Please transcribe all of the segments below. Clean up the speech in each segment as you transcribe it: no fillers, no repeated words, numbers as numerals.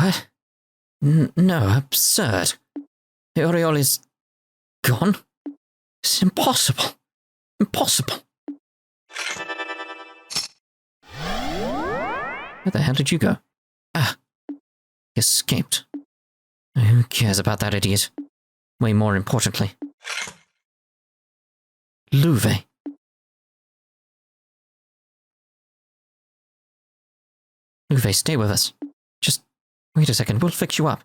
What? No, absurd. The aureole is gone? It's impossible. Impossible. Where the hell did you go? Ah, he escaped. Who cares about that idiot? Way more importantly. Loewe. Loewe, stay with us. Just wait a second, we'll fix you up.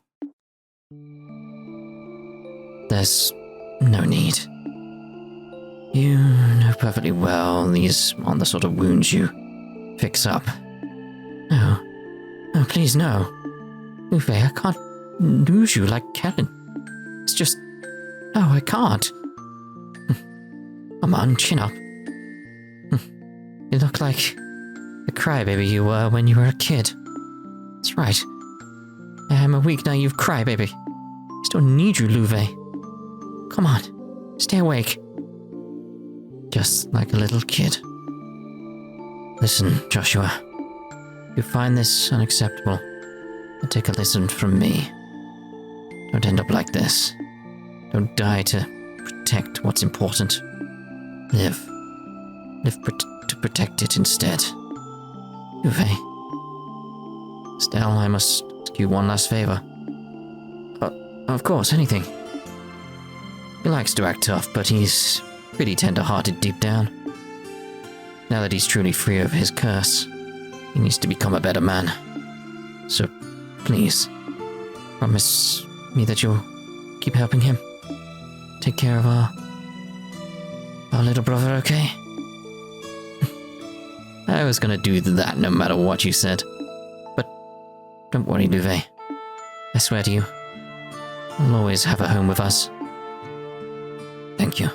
There's no need. You know perfectly well these aren't the sort of wounds you fix up. No. Oh, please, no. Loewe, I can't lose you like Karen. It's just... No, I can't. Come on, chin up. You look like the crybaby you were when you were a kid. That's right. I am a weak, naive crybaby. I still need you, Loewe. Come on, stay awake. Just like a little kid. Listen, Joshua. If you find this unacceptable, then take a listen from me. Don't end up like this. Don't die to protect what's important. Live. Live to protect it instead. Loewe. Estelle, I must ask you one last favor. Of course, anything. He likes to act tough, but he's pretty tender-hearted deep down. Now that he's truly free of his curse, he needs to become a better man. So, please, promise me that you'll keep helping him. Take care of our little brother, okay? I was gonna do that no matter what you said. But don't worry, Loewe. I swear to you, you'll always have a home with us. Thank you.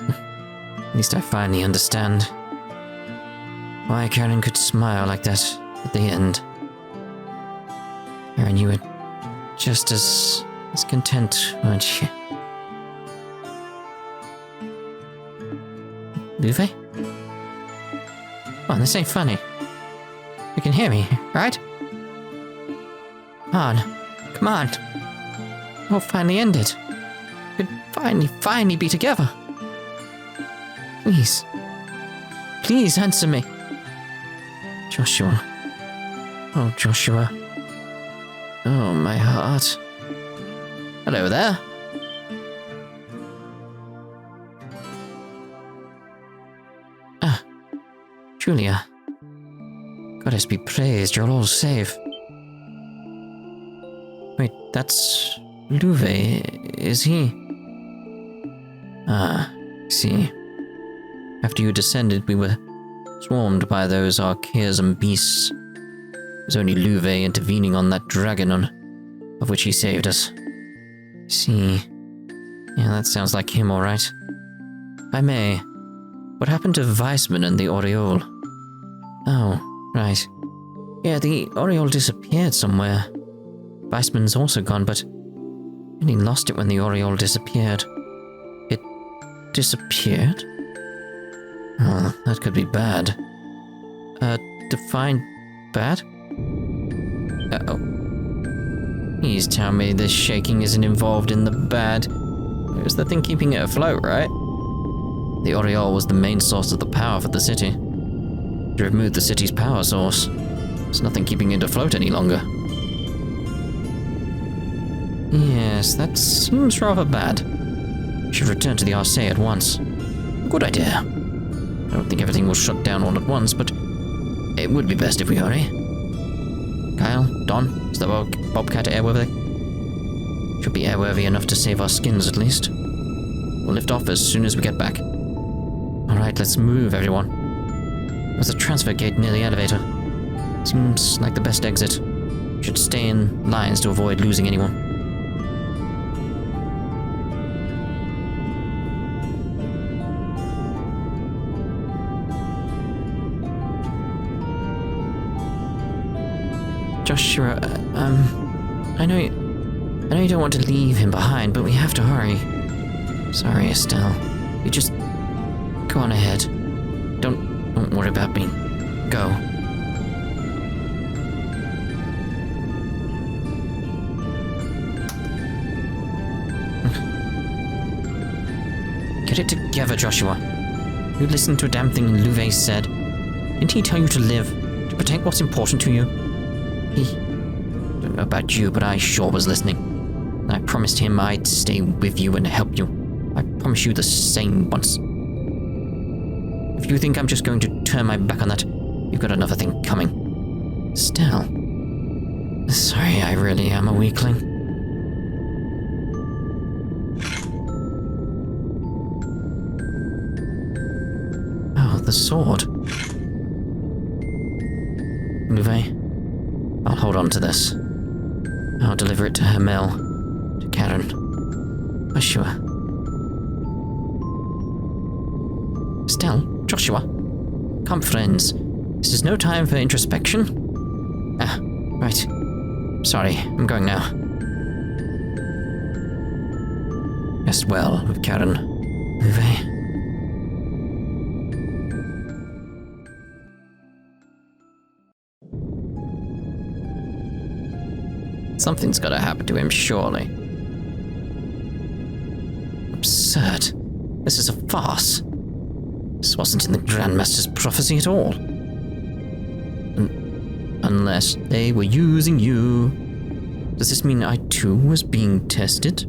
At least I finally understand why Karen could smile like that at the end. Karen, you were just as content, weren't you? Loewe? Come on, this ain't funny. You can hear me, right? Come on. Come on. We'll finally end it. We could finally be together. Please. Please answer me. Joshua. Oh, Joshua. Oh, my heart. Hello there. Ah, Julia. Goddess be praised, you're all safe. Wait, that's Loewe, is he? Ah, see. After you descended, we were swarmed by those archaism beasts. It was only Loewe intervening on that dragon of which he saved us. See. Yeah, that sounds like him, all right. If I may, what happened to Weissmann and the aureole? Oh, right. Yeah, the aureole disappeared somewhere. Weissmann's also gone, but he lost it when the aureole disappeared. It disappeared? Oh, that could be bad. Define bad? Uh-oh. Please tell me this shaking isn't involved in the bad. It was the thing keeping it afloat, right? The aureole was the main source of the power for the city. To remove the city's power source, there's nothing keeping it afloat any longer. Yes, that seems rather bad. We should return to the Arcee at once. Good idea. I don't think everything will shut down all at once, but it would be best if we hurry. Kyle, Don, is the Bobcat airworthy? Should be airworthy enough to save our skins at least. We'll lift off as soon as we get back. Alright, let's move, everyone. There's a transfer gate near the elevator. Seems like the best exit. Should stay in lines to avoid losing anyone. Joshua, I know you don't want to leave him behind, but we have to hurry. Sorry, Estelle. You just go on ahead. Don't worry about me. Go. Get it together, Joshua. You listened to a damn thing Loewe said. Didn't he tell you to live, to protect what's important to you? I don't know about you, but I sure was listening. And I promised him I'd stay with you and help you. I promise you the same once. If you think I'm just going to turn my back on that, you've got another thing coming. Estelle. Sorry, I really am a weakling. The sword. Loewe, I'll hold on to this. I'll deliver it to her mill, to Karen. For sure. Estelle, Joshua, come friends. This is no time for introspection. Ah, right. Sorry, I'm going now. Rest well with Karen, Loewe. Something's gotta happen to him, surely. Absurd. This is a farce. This wasn't in the Grandmaster's prophecy at all. Unless they were using you. Does this mean I too was being tested?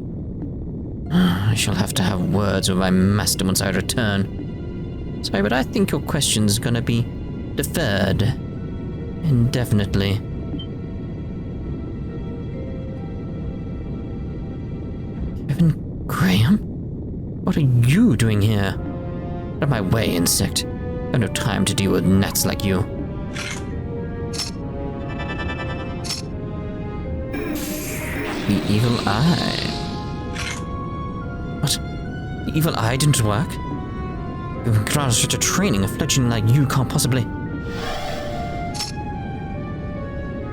I shall have to have words with my master once I return. Sorry, but I think your question's gonna be deferred. Indefinitely. Graham? What are you doing here? Out of my way, insect. I have no time to deal with gnats like you. The evil eye. What? The evil eye didn't work? You've granted such a training, a fledgling like you can't possibly...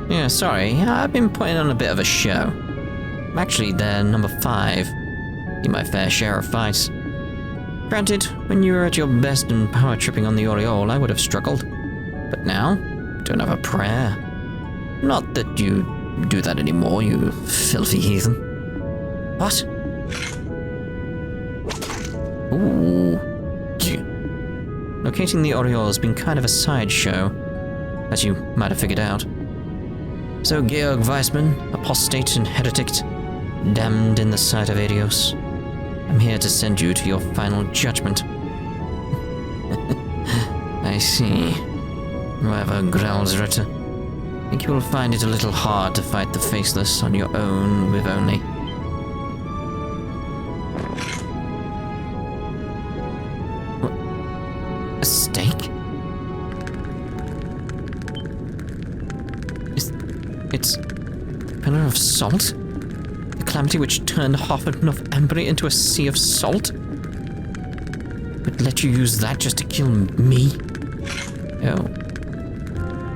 Yeah, sorry, I've been putting on a bit of a show. I'm actually their number 5. In my fair share of fights. Granted, when you were at your best and power tripping on the Aureole, I would have struggled. But now, don't have a prayer. Not that you do that anymore, you filthy heathen. What? Ooh. Locating the Aureole has been kind of a sideshow, as you might have figured out. So Georg Weissmann, apostate and heretic, damned in the sight of Adios. I'm here to send you to your final judgment. I see. Whoever growls Ritter, I think you will find it a little hard to fight the Faceless on your own with only... What? A stake? It's... a pillar of salt? Calamity which turned half of Northumbria into a sea of salt? Would let you use that just to kill me? Oh.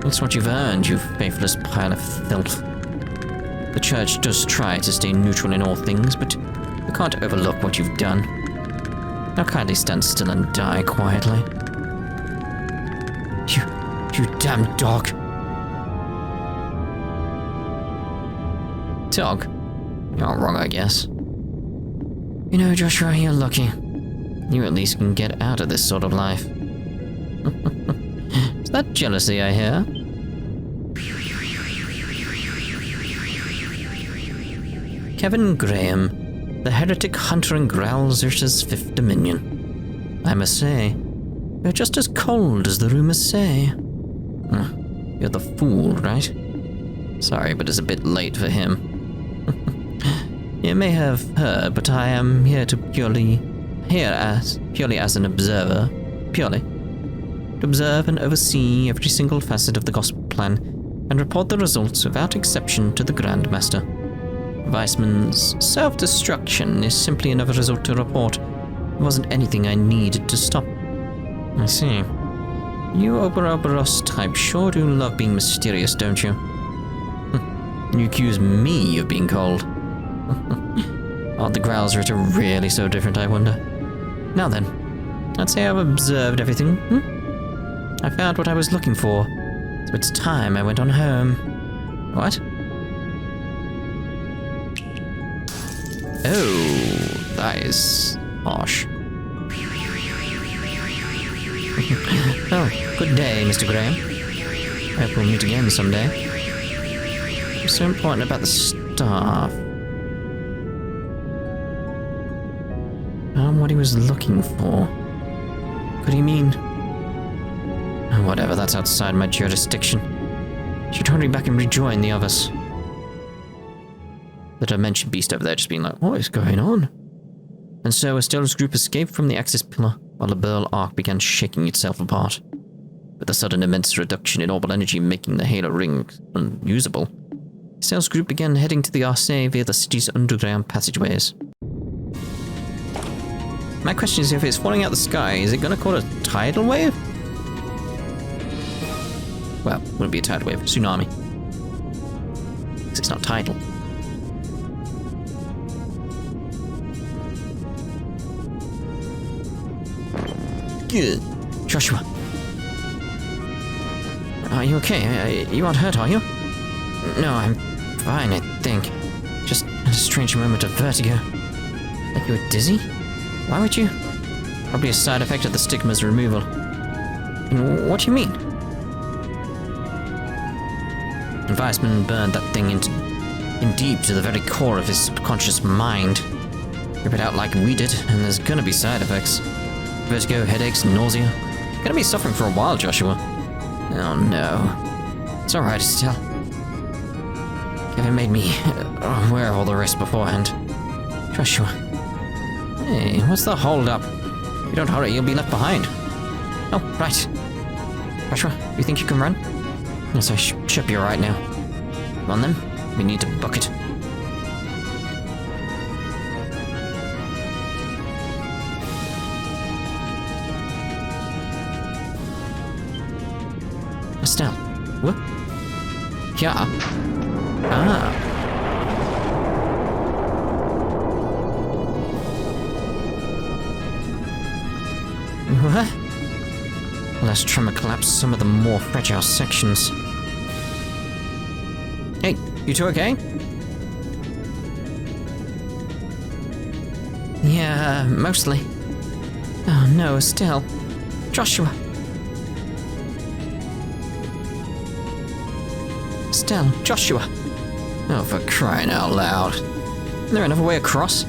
That's what you've earned, you faithless pile of filth. The Church does try to stay neutral in all things, but you can't overlook what you've done. Now kindly stand still and die quietly. You damn dog. Dog? You're wrong, I guess. You know, Joshua, you're lucky. You at least can get out of this sort of life. Is that jealousy I hear? Kevin Graham, the heretic hunter in Growlzer's 5th Dominion. I must say, you're just as cold as the rumors say. You're the fool, right? Sorry, but it's a bit late for him. You may have heard, but I am here purely as an observer, to observe and oversee every single facet of the gospel plan, and report the results without exception to the Grandmaster. Weissmann's self-destruction is simply another result to report. It wasn't anything I needed to stop. I see. You Ouroborous type sure do love being mysterious, don't you? You accuse me of being cold. Are the Growlers really so different, I wonder? Now then, I'd say I've observed everything. I found what I was looking for, so it's time I went on home. What? Oh, that is harsh. Oh, good day, Mr. Graham. I hope we'll meet again someday. What's so important about the staff? What he was looking for. Could he mean... Oh, whatever, that's outside my jurisdiction. Should hurry back and rejoin the others. The Dimension Beast over there just being like, what is going on? And so Estelle's group escaped from the Axis pillar, while the Liberl arc began shaking itself apart. With a sudden immense reduction in orbital energy making the Halo ring unusable, Estelle's group began heading to the Arcee via the city's underground passageways. My question is, if it's falling out the sky, is it going to cause a tidal wave? Well, it wouldn't be a tidal wave, tsunami. Because it's not tidal. Good. Joshua. Are you okay? You aren't hurt, are you? No, I'm fine, I think. Just a strange moment of vertigo. Like you were dizzy? Why would you? Probably a side effect of the stigma's removal. And what do you mean? Weissmann burned that thing in deep to the very core of his subconscious mind. Rip it out like we did, and there's gonna be side effects. Vertigo, headaches, nausea. You're gonna be suffering for a while, Joshua. Oh no. It's alright, Estelle. Kevin made me aware of all the risks beforehand. Joshua. Hey, what's the hold up? If you don't hurry, you'll be left behind. Oh, right. Joshua, you think you can run? Yes, I should be alright now. Come on then, we need to book it. Estelle, what? Yeah. Ah. What? Let's trim and collapse some of the more fragile sections. Hey, you two okay? Yeah, mostly. Oh no, Estelle. Joshua. Estelle, Joshua. Oh, for crying out loud. Is there another way across?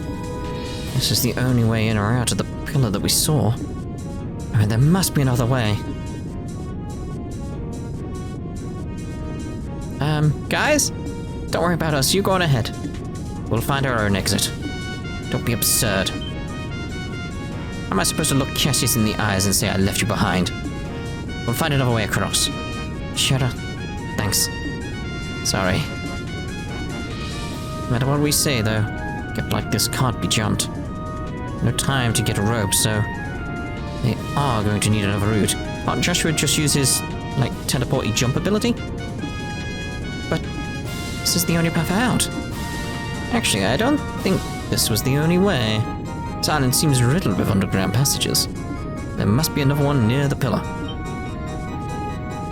This is the only way in or out of the pillar that we saw. I mean, there must be another way. Guys? Don't worry about us, you go on ahead. We'll find our own exit. Don't be absurd. How am I supposed to look Cassius in the eyes and say I left you behind? We'll find another way across. Shut up. Thanks. Sorry. No matter what we say, though, a gap like this can't be jumped. No time to get a rope, so they are going to need another route. Can't Joshua just use his, teleport-y jump ability? But this is the only path out. Actually, I don't think this was the only way. This island seems riddled with underground passages. There must be another one near the pillar.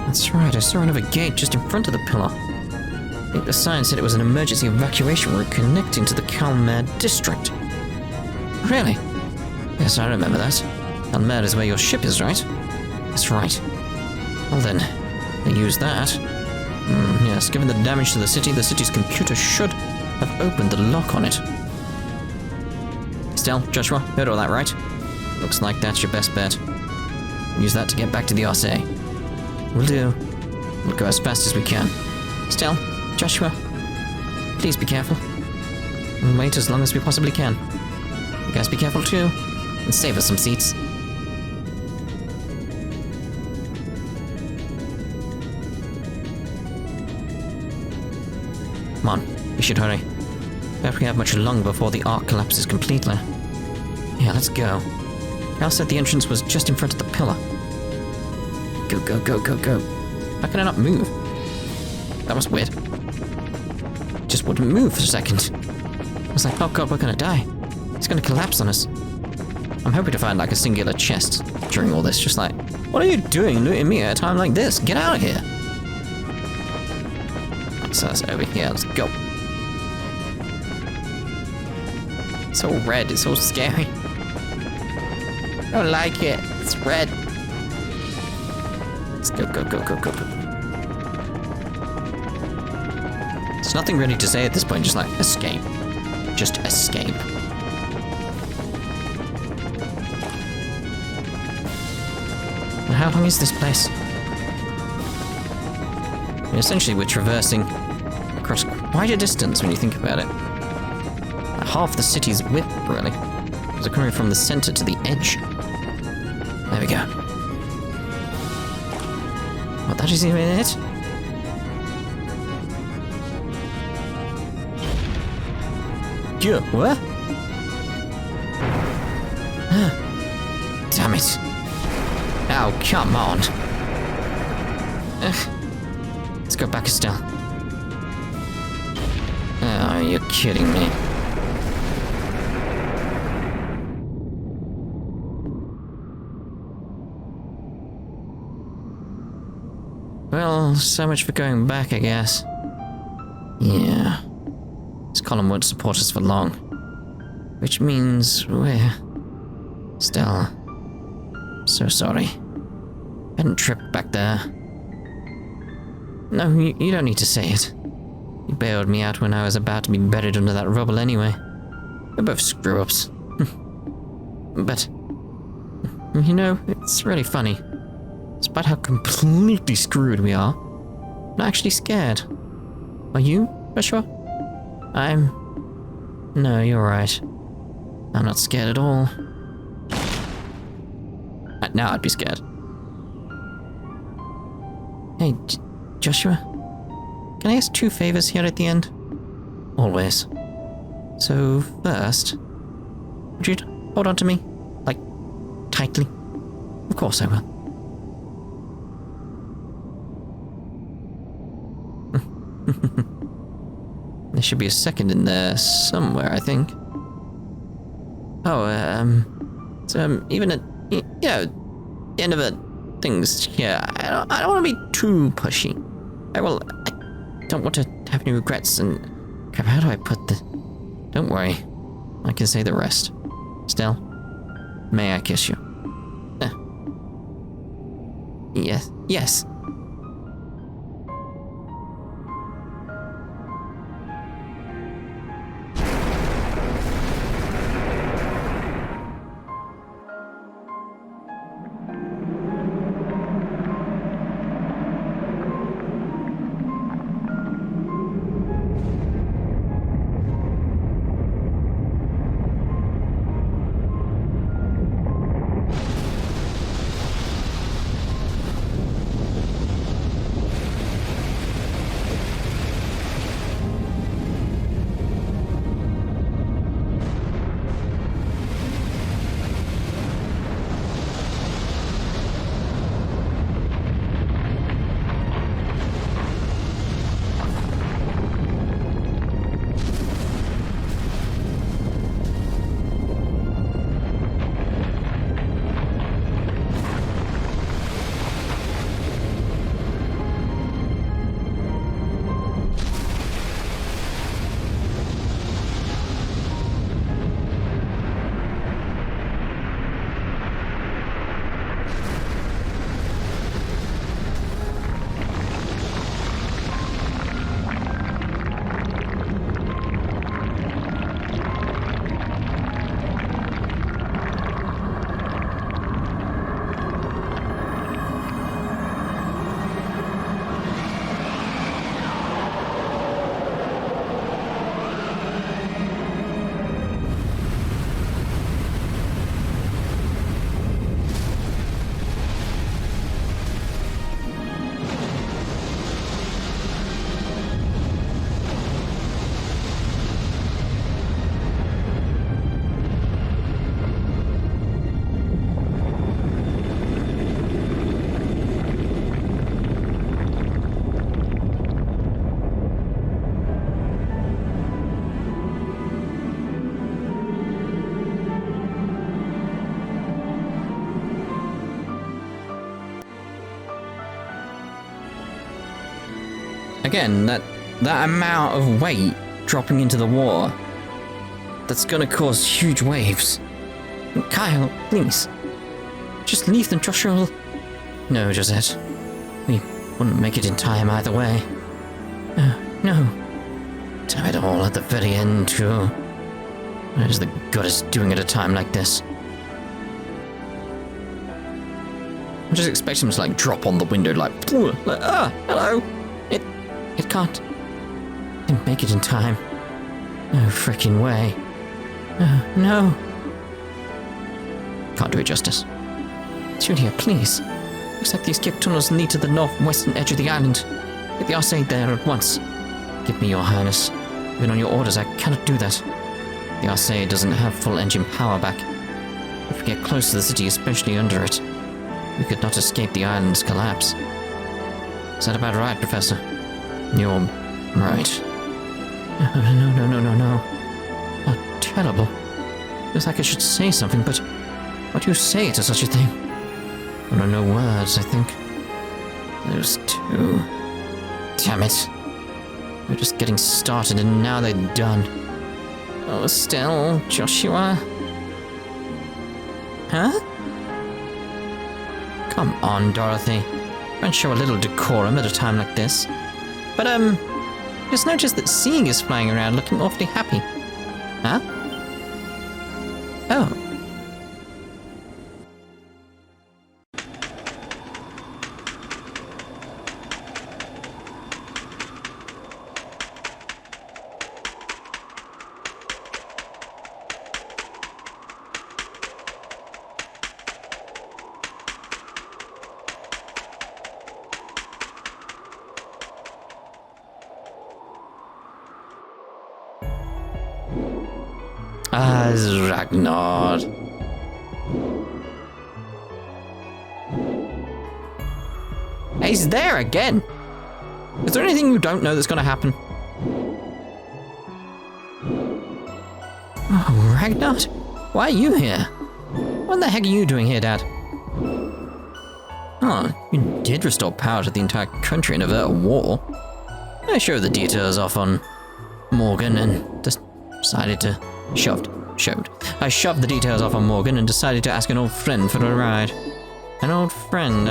That's right, I saw another gate just in front of the pillar. I think the sign said it was an emergency evacuation route connecting to the Kalmer district. Really? Yes, I remember that. Kalmer is where your ship is, right? That's right. Well then, they used that. Yes, given the damage to the city's computer should have opened the lock on it. Estelle, Joshua, heard all that, right? Looks like that's your best bet. Use that to get back to the Arcee. Will do. We'll go as fast as we can. Estelle, Joshua, please be careful. We'll wait as long as we possibly can. You guys be careful too, and save us some seats. Come on, we should hurry. Don't we have much longer before the arc collapses completely. Yeah, let's go. Cal said the entrance was just in front of the pillar. Go, go, go, go, go. How can I not move? That was weird. Just wouldn't move for a second. I was like, oh god, we're gonna die. It's gonna collapse on us. I'm hoping to find a singular chest during all this, just like, what are you doing looting me at a time like this? Get out of here. So that's over here, let's go. It's all red, it's all scary. I don't like it, it's red. Let's go, go, go, go, go, go. There's nothing really to say at this point, just like, escape. Just escape. And how long is this place? I mean, essentially, we're traversing across quite a distance when you think about it. Half the city's width, really. Because we're coming from the center to the edge. There we go. Well, that isn't even it. Yeah, what? Damn it. Oh, come on. Let's go back, Estelle. Oh, you're kidding me. Well, so much for going back, I guess. Yeah. This column won't support us for long. Which means we're... Estelle. So sorry. I hadn't tripped back there. No, you don't need to say it. You bailed me out when I was about to be buried under that rubble anyway. We're both screw-ups. But... You know, it's really funny. Despite how completely screwed we are, I'm not actually scared. Are you, Joshua? No, you're right. I'm not scared at all. Now I'd be scared. Hey, Joshua? Can I ask 2 favors here at the end? Always. So, first, would you hold on to me? Like, tightly? Of course I will. There should be a second in there somewhere, I think. Oh, so, even at, you know, the end of it, things here, I don't want to be too pushy. I don't want to have any regrets, and, crap, how do I put the... Don't worry, I can say the rest. Estelle, may I kiss you? Yes, yes. Again, that amount of weight dropping into the water, that's gonna cause huge waves. Kyle, please. Just leave them, Joshua. No, Josette. We wouldn't make it in time either way. No. Damn it all at the very end, too. What is the goddess doing at a time like this? I just expect him to like drop on the window like hello. It can't. Didn't make it in time. No frickin' way. No. Can't do it justice. Julia, please. Looks like these cave tunnels lead to the northwestern edge of the island. Get the Arcade there at once. Give me your highness. Even on your orders, I cannot do that. The Arcade doesn't have full engine power back. If we get close to the city, especially under it, we could not escape the island's collapse. Is that about right, Professor? You're right. No. How terrible. Feels like I should say something, but what do you say to such a thing? There are no words, I think. Those two. Damn it. We're just getting started and now they're done. Oh, Estelle, Joshua. Huh? Come on, Dorothy. Try and show a little decorum at a time like this. But, just noticed that Sieg is flying around looking awfully happy. Huh? Oh. Ragnarok. He's there again. Is there anything you don't know that's going to happen? Oh, Ragnarok? Why are you here? What the heck are you doing here, Dad? Oh, you did restore power to the entire country and avert a war. I showed the details off on Morgan and decided to I shoved the details off on Morgan and decided to ask an old friend for a ride. An old friend,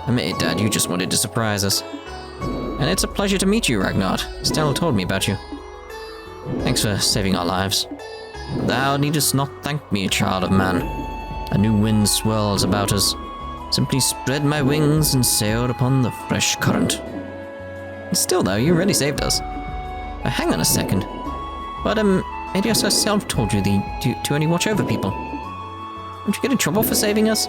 Admit it, Dad, you just wanted to surprise us. And it's a pleasure to meet you, Ragnarok. Estelle told me about you. Thanks for saving our lives. Thou needest not thank me, child of man. A new wind swirls about us. Simply spread my wings and sailed upon the fresh current. Still, though, you really saved us. Hang on a second. But, Adios herself told you to only watch over people. Don't you get in trouble for saving us?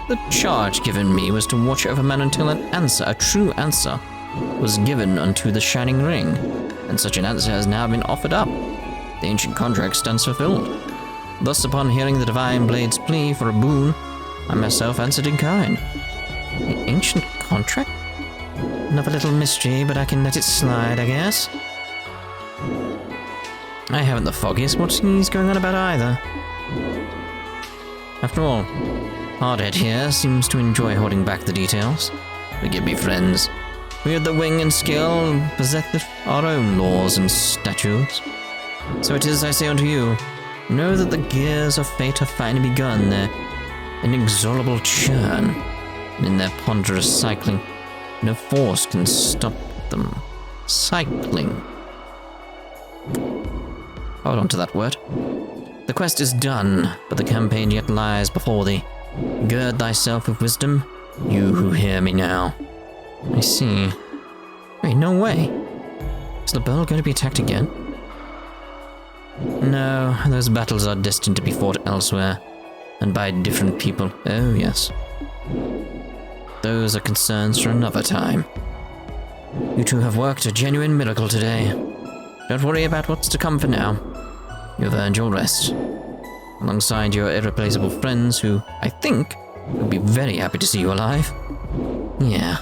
The charge given me was to watch over men until a true answer, was given unto the Shining Ring, and such an answer has now been offered up. The ancient contract stands fulfilled. Thus, upon hearing the Divine Blade's plea for a boon, I myself answered in kind. The ancient contract? Another little mystery, but I can let it slide, I guess. I haven't the foggiest what he's going on about either. After all, Hardhead here seems to enjoy holding back the details. Forgive me, friends. We have the wing and skill and possess our own laws and statutes. So it is I say unto you, know that the gears of fate have finally begun their inexorable churn, and in their ponderous cycling, no force can stop them. Cycling. Hold on to that word. The quest is done, but the campaign yet lies before thee. Gird thyself with wisdom, you who hear me now. I see. Wait, no way. Is Liberl going to be attacked again? No, those battles are destined to be fought elsewhere, and by different people. Oh, yes. Those are concerns for another time. You two have worked a genuine miracle today. Don't worry about what's to come for now. You've earned your rest, alongside your irreplaceable friends who, I think, will be very happy to see you alive. Yeah.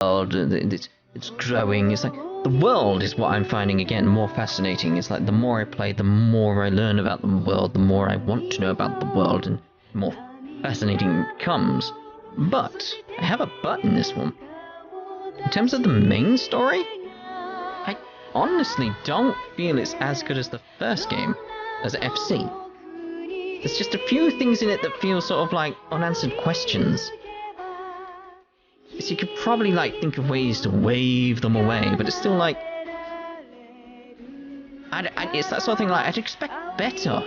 world, it's growing. It's like, the world is what I'm finding, again, more fascinating. It's like, the more I play, the more I learn about the world, the more I want to know about the world, and the more fascinating it becomes. But, I have a but in this one. In terms of the main story, I honestly don't feel it's as good as the first game, as FC. There's just a few things in it that feel sort of like unanswered questions. So you could probably like think of ways to wave them away, but it's still like... it's that sort of thing, like, I'd expect better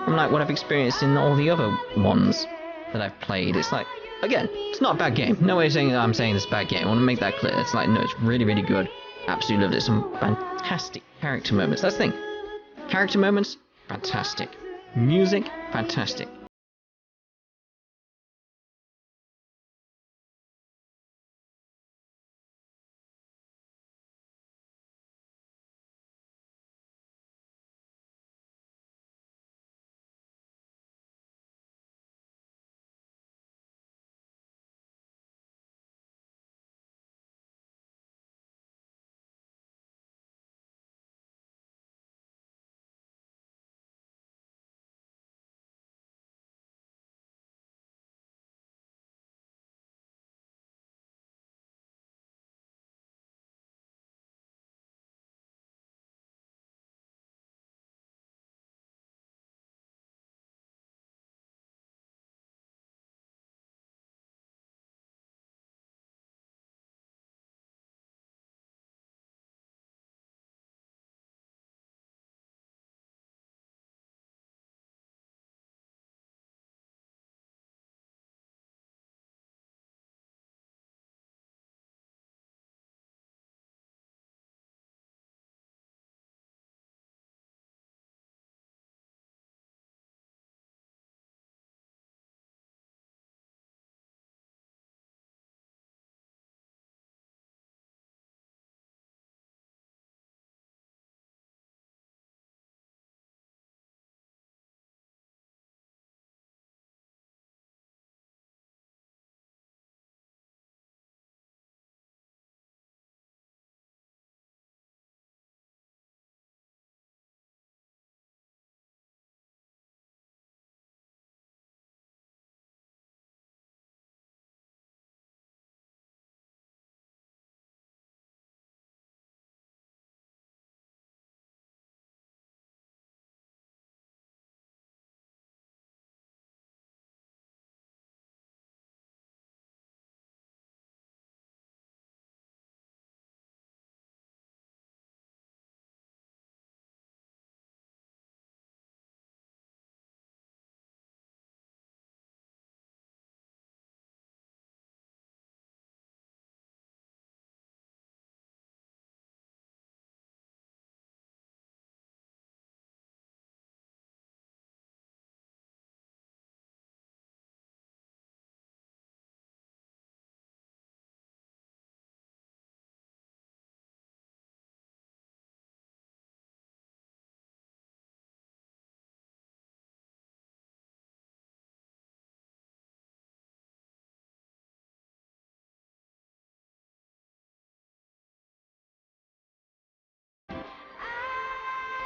from like what I've experienced in all the other ones that I've played. It's like, again, it's not a bad game. No way saying that I'm saying it's a bad game. I want to make that clear. It's like, no, it's really, really good. Absolutely loved it. Some fantastic character moments. That's the thing. Character moments, fantastic. Music, fantastic.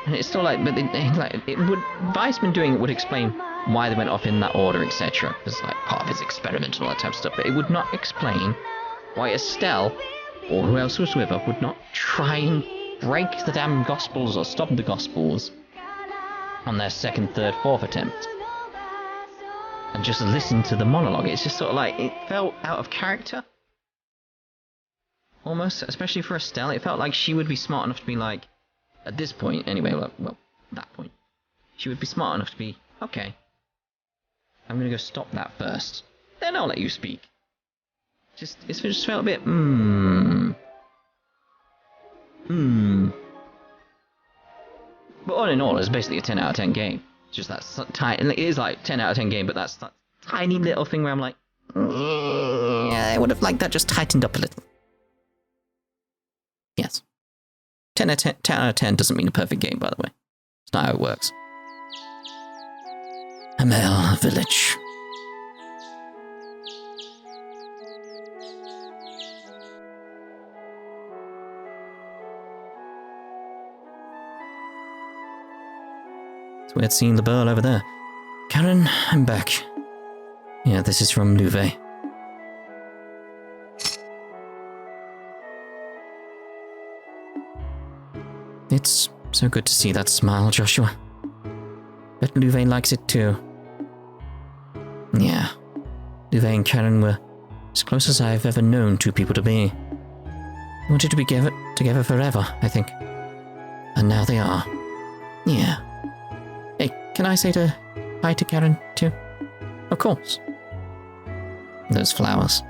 And it's still like, but it would, Weissmann doing it would explain why they went off in that order, etc. It's like part of his experiment and all that type of stuff, but it would not explain why Estelle, or who else was with her, would not try and break the damn Gospels or stop the Gospels on their second, third, fourth attempt. And just listen to the monologue. It's just sort of like, it felt out of character. Almost, especially for Estelle, it felt like she would be smart enough to be like, at this point, anyway, well, that point, she would be smart enough to be, okay, I'm gonna go stop that first, then I'll let you speak. It just felt a bit, But all in all, it's basically a 10 out of 10 game. It's just that tiny, it is like 10 out of 10 game, but that's that tiny little thing where I'm like, I would have liked that just tightened up a little. Yes. 10 out of 10 doesn't mean a perfect game, by the way. It's not how it works. Amel Village. It's weird seeing Liberl over there. Karen, I'm back. Yeah, this is from Loewe. It's so good to see that smile, Joshua. Bet Loewe likes it too. Yeah, Loewe and Karen were as close as I've ever known two people to be. They wanted to be together forever, I think. And now they are. Yeah. Hey, can I say hi to Karen too? Of course. Those flowers.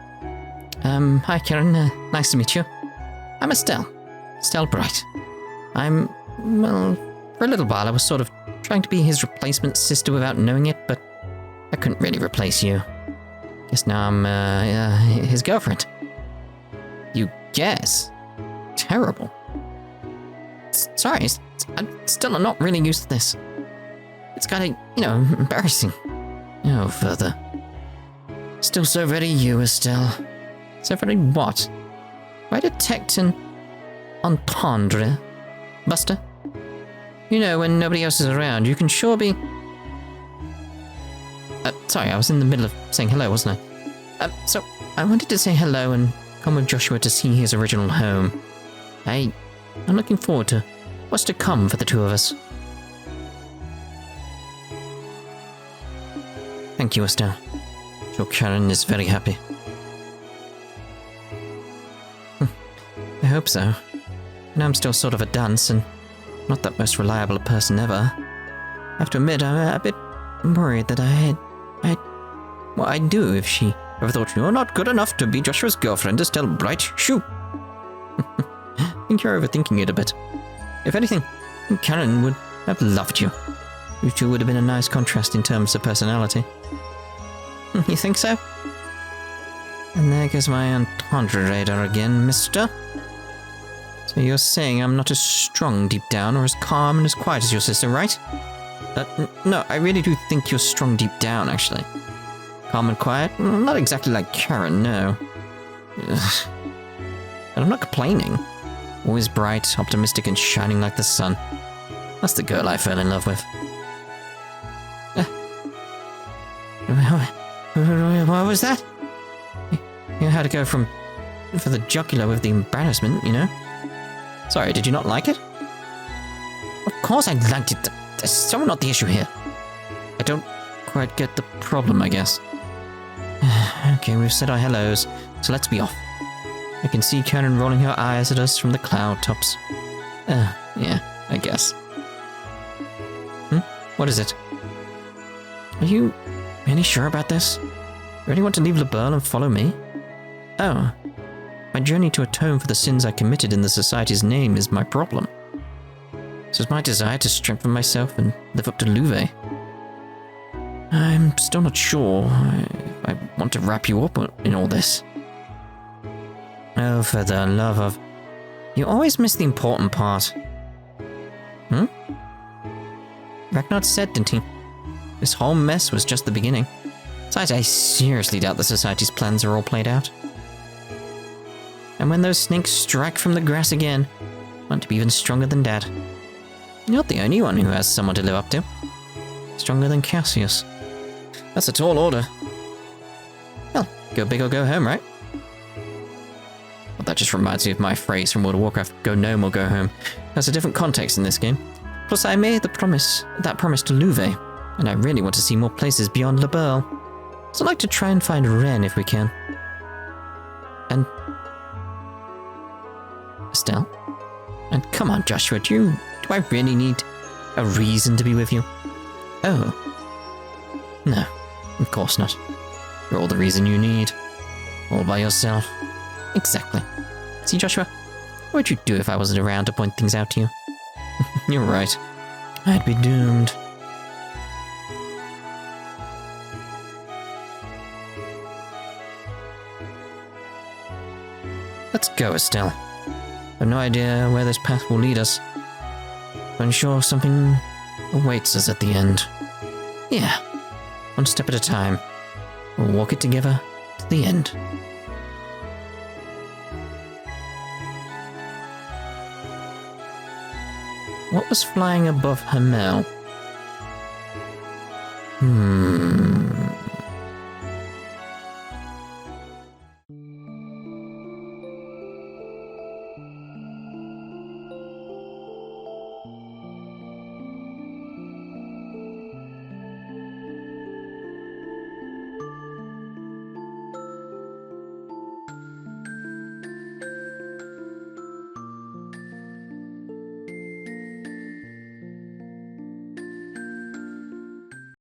Hi Karen, nice to meet you. I'm Estelle Bright. Well, for a little while I was sort of trying to be his replacement sister without knowing it, but I couldn't really replace you. Guess now I'm, his girlfriend. You guess? Terrible. Sorry, I'm still not really used to this. It's kinda, embarrassing. Oh, further. Still so very you, Estelle. So very what? Do I detect an entendre, Buster? When nobody else is around, you can sure be... sorry, I was in the middle of saying hello, wasn't I? So, I wanted to say hello and come with Joshua to see his original home. I'm looking forward to what's to come for the two of us. Thank you, Estelle. Sure Karen is very happy. I hope so. I'm still sort of a dunce and not that most reliable a person ever. I have to admit, I'm a bit worried that what I'd do if she ever thought you're not good enough to be Joshua's girlfriend, Estelle Bright. Shoo! I think you're overthinking it a bit. If anything, Karen would have loved you. You two would have been a nice contrast in terms of personality. You think so? And there goes my entendre radar again, mister. So you're saying I'm not as strong deep down or as calm and as quiet as your sister, right? No, I really do think you're strong deep down, actually. Calm and quiet? Not exactly like Karen, no. Ugh. And I'm not complaining. Always bright, optimistic, and shining like the sun. That's the girl I fell in love with. What was that? You had to go for the jugular with the embarrassment, Sorry, did you not like it? Of course I liked it. That's so not the issue here. I don't quite get the problem, I guess. Okay, we've said our hellos, so let's be off. I can see Karen rolling her eyes at us from the cloud tops. Yeah, I guess. What is it? Are you really sure about this? Really want to leave Liberl and follow me? Oh. My journey to atone for the sins I committed in the Society's name is my problem. So is my desire to strengthen myself and live up to Loewe. I'm still not sure if I want to wrap you up in all this. Oh, for the love of... You always miss the important part. Ragnar said, didn't he? This whole mess was just the beginning. Besides, I seriously doubt the Society's plans are all played out. And when those snakes strike from the grass again, I want to be even stronger than Dad. You're not the only one who has someone to live up to. Stronger than Cassius. That's a tall order. Well, go big or go home, right? Well, that just reminds me of my phrase from World of Warcraft, go gnome or go home. There's a different context in this game. Plus, I made that promise to Loewe, and I really want to see more places beyond Liberl. So I'd like to try and find Ren if we can. And... Estelle? And come on, Joshua, do I really need a reason to be with you? Oh. No, of course not. You're all the reason you need. All by yourself. Exactly. See, Joshua? What would you do if I wasn't around to point things out to you? You're right. I'd be doomed. Let's go, Estelle. I have no idea where this path will lead us, but I'm sure something awaits us at the end. Yeah, one step at a time. We'll walk it together to the end. What was flying above Hamel? Hmm.